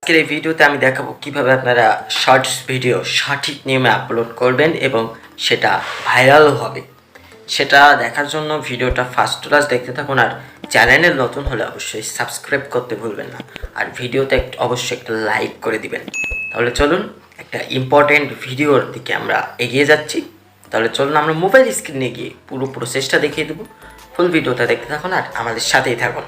আজকের এই ভিডিওতে আমি দেখাবো কিভাবে আপনারা শর্টস ভিডিও সঠিক নিয়মে আপলোড করবেন এবং সেটা ভাইরাল হবে। সেটা দেখার জন্য ভিডিওটা ফার্স্ট ক্লাস দেখতে থাকুন, আর চ্যানেলে নতুন হলে অবশ্যই সাবস্ক্রাইব করতে ভুলবেন না, আর ভিডিওতে অবশ্যই একটা লাইক করে দিবেন। তাহলে চলুন একটা ইম্পর্টেন্ট ভিডিওর দিকে আমরা এগিয়ে যাচ্ছি। তাহলে চলুন আমরা মোবাইল স্ক্রিনে গিয়ে পুরো প্রসেসটা দেখিয়ে দেবো। ফুল ভিডিওটা দেখতে থাকুন আর আমাদের সাথেই থাকুন।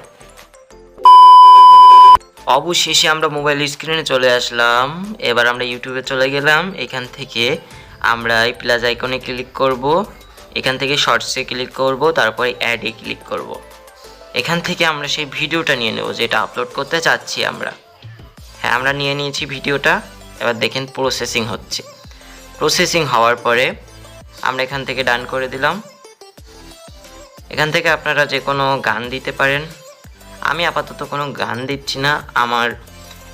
অবশেষে আমরা মোবাইল স্ক্রিনে চলে আসলাম। এবার আমরা ইউটিউবে চলে গেলাম। এখান থেকে আমরা এই প্লাস আইকনে ক্লিক করব, এখান থেকে শর্টসে ক্লিক করব, তারপরে অ্যাডে ক্লিক করব। এখান থেকে আমরা সেই ভিডিওটা নিয়ে নেব যেটা আপলোড করতে চাচ্ছি আমরা। হ্যাঁ, আমরা নিয়ে নিয়েছি ভিডিওটা। এবার দেখেন প্রসেসিং হচ্ছে। প্রসেসিং হওয়ার পরে আমরা এখান থেকে ডান করে দিলাম। এখান থেকে আপনারা যে কোনো গান দিতে পারেন। আমি আপাতত কোনো গান দিচ্ছি না, আমার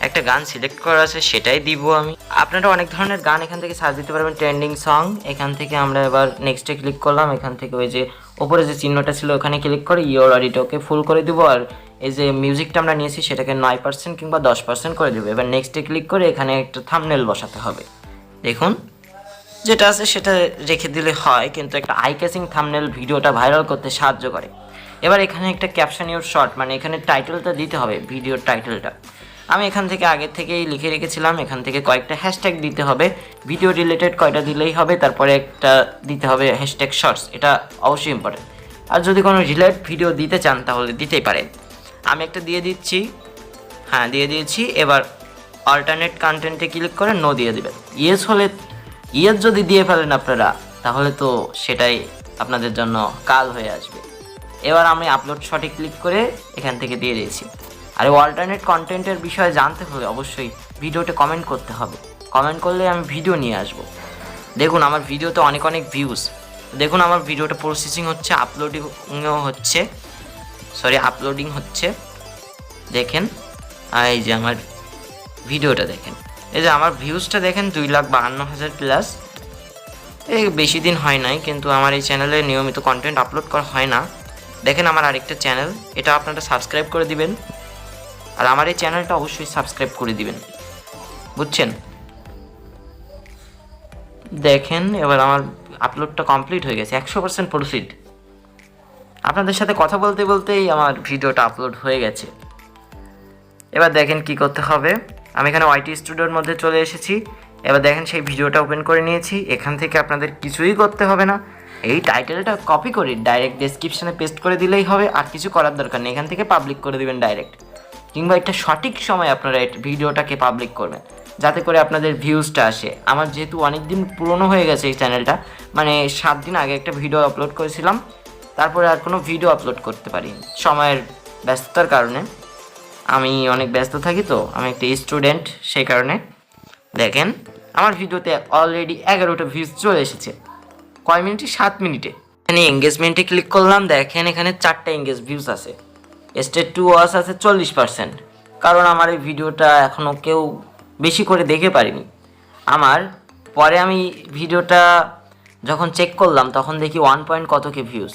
একটা গান সিলেক্ট করা আছে সেটাই দিব আমি। আপনারা অনেক ধরনের গান এখান থেকে সার্চ দিতে পারবেন, ট্রেন্ডিং সং। এখান থেকে আমরা এবার নেক্সটে ক্লিক করলাম। এখান থেকে ওই যে ওপরে যে চিহ্নটা ছিল ওখানে ক্লিক করে ইওর অডিওকে ফুল করে দেবো, আর এই যে মিউজিকটা আমরা নিয়েছি সেটাকে 9% কিংবা 10% করে দেবো। এবার নেক্সটে ক্লিক করে এখানে একটা থাম্বনেল বসাতে হবে। দেখুন যেটা আছে সেটা রেখে দিলে হয়, কিন্তু একটা আই ক্যাচিং থাম্বনেল ভিডিওটা ভাইরাল করতে সাহায্য করে। এবার এখানে একটা ক্যাপশন ইউর শর্ট, মানে এখানে টাইটেলটা দিতে হবে, ভিডিওর টাইটেলটা আমি এখান থেকে আগে থেকেই লিখে রেখেছিলাম। এখান থেকে কয়েকটা হ্যাশট্যাগ দিতে হবে, ভিডিও রিলেটেড কয়টা দিলেই হবে। তারপরে একটা দিতে হবে হ্যাশট্যাগ শর্টস, এটা অবশ্যই ইম্পর্টেন্ট। আর যদি কোনো রিলেটেড ভিডিও দিতে চান তাহলে দিতেই পারেন। আমি একটা দিয়ে দিচ্ছি, হ্যাঁ দিয়ে দিয়েছি। এবার অল্টারনেট কন্টেন্টে ক্লিক করে নো দিয়ে দেবেন। ইয়েস হলে ইয়েস যদি দিয়ে ফেলেন আপনারা তাহলে তো সেটাই আপনাদের জন্য কাল হয়ে আসবে। এবার আমি আপলোড শটে ক্লিক করে এখান থেকে দিয়ে দিয়েছি। আর অল্টারনেট কন্টেন্টের বিষয়ে জানতে হলে অবশ্যই ভিডিওতে কমেন্ট করতে হবে। কমেন্ট করলে আমি ভিডিও নিয়ে আসব। দেখুন আমার ভিডিওতে অনেক ভিউজ। দেখুন আমার ভিডিওটা প্রসেসিং হচ্ছে, আপলোডিং হচ্ছে। দেখেন এই যে আমার ভিডিওটা দেখেন, এই যে আমার ভিউজটা দেখেন 2,52,000 প্লাস। এই বেশি দিন হয় নাই, কিন্তু আমার এই চ্যানেলে নিয়মিত কন্টেন্ট আপলোড করা হয় না। দেখেন আমার আরেকটা চ্যানেল, এটা আপনারা সাবস্ক্রাইব করে দিবেন, আর আমার এই চ্যানেলটা অবশ্যই সাবস্ক্রাইব করে দিবেন, বুঝছেন? দেখেন এবার আমার আপলোডটা কমপ্লিট হয়ে গেছে, 100% প্রসিড। আপনাদের সাথে কথা বলতে বলতেই আমার ভিডিওটা আপলোড হয়ে গেছে। এবার দেখেন কি করতে হবে। আমি এখানে ওয়াইটি স্টুডিওর মধ্যে চলে এসেছি। এবার দেখেন সেই ভিডিওটা ওপেন করে নিয়েছি। এখান থেকে আপনাদের কিছুই করতে হবে না, এই টাইটেলটা কপি করে ডাইরেক্ট ডেসক্রিপশনে পেস্ট করে দিলেই হবে, আর কিছু করার দরকার নেই। এখান থেকে পাবলিক করে দিবেন ডাইরেক্ট, কিংবা একটা সঠিক সময় আপনারা এই ভিডিওটাকে পাবলিক করবেন যাতে করে আপনাদের ভিউজটা আসে। আমার যেহেতু অনেক দিন পুরনো হয়ে গেছে এই চ্যানেলটা, মানে 7 দিন আগে একটা ভিডিও আপলোড করেছিলাম, তারপরে আর কোনো ভিডিও আপলোড করতে পারিনি সময়ের ব্যস্ততার কারণে। আমি অনেক ব্যস্ত থাকি, তো আমি একটা স্টুডেন্ট, সেই কারণে। দেখেন আমার ভিডিওতে অলরেডি 11টা ভিউজ চলে এসেছে। কয় মিনিটে? 7 মিনিটে। এখানে এঙ্গেজমেন্টে ক্লিক করলাম। দেখেন এখানে 4টা এঙ্গেজ ভিউজ আছে, স্টেট টু ওয়াচ আছে 40%, কারণ আমার এই ভিডিওটা এখনও কেউ বেশি করে দেখে পারিনি। আমার পরে আমি ভিডিওটা যখন চেক করলাম তখন দেখি 1 কতকে ভিউজ।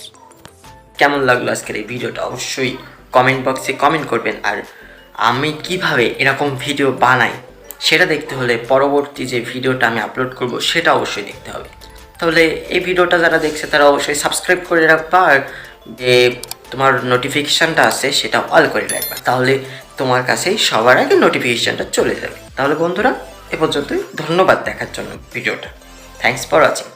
কেমন লাগলো আজকের এই ভিডিওটা অবশ্যই কমেন্ট বক্সে কমেন্ট করবেন। আর আমি কিভাবে এরকম ভিডিও বানাই সেটা দেখতে হলে পরবর্তী যে ভিডিওটা আমি আপলোড করব সেটা অবশ্যই দেখতে হবে। তাহলে এই ভিডিওটা যারা দেখছে তারা অবশ্যই সাবস্ক্রাইব করে রাখবা, আর যে তোমার নোটিফিকেশানটা আছে সেটা অল করে রাখবা, তাহলে তোমার কাছেই সবার আগে নোটিফিকেশানটা চলে যাবে। তাহলে বন্ধুরা এ পর্যন্তই, ধন্যবাদ দেখার জন্য ভিডিওটা। Thanks for watching.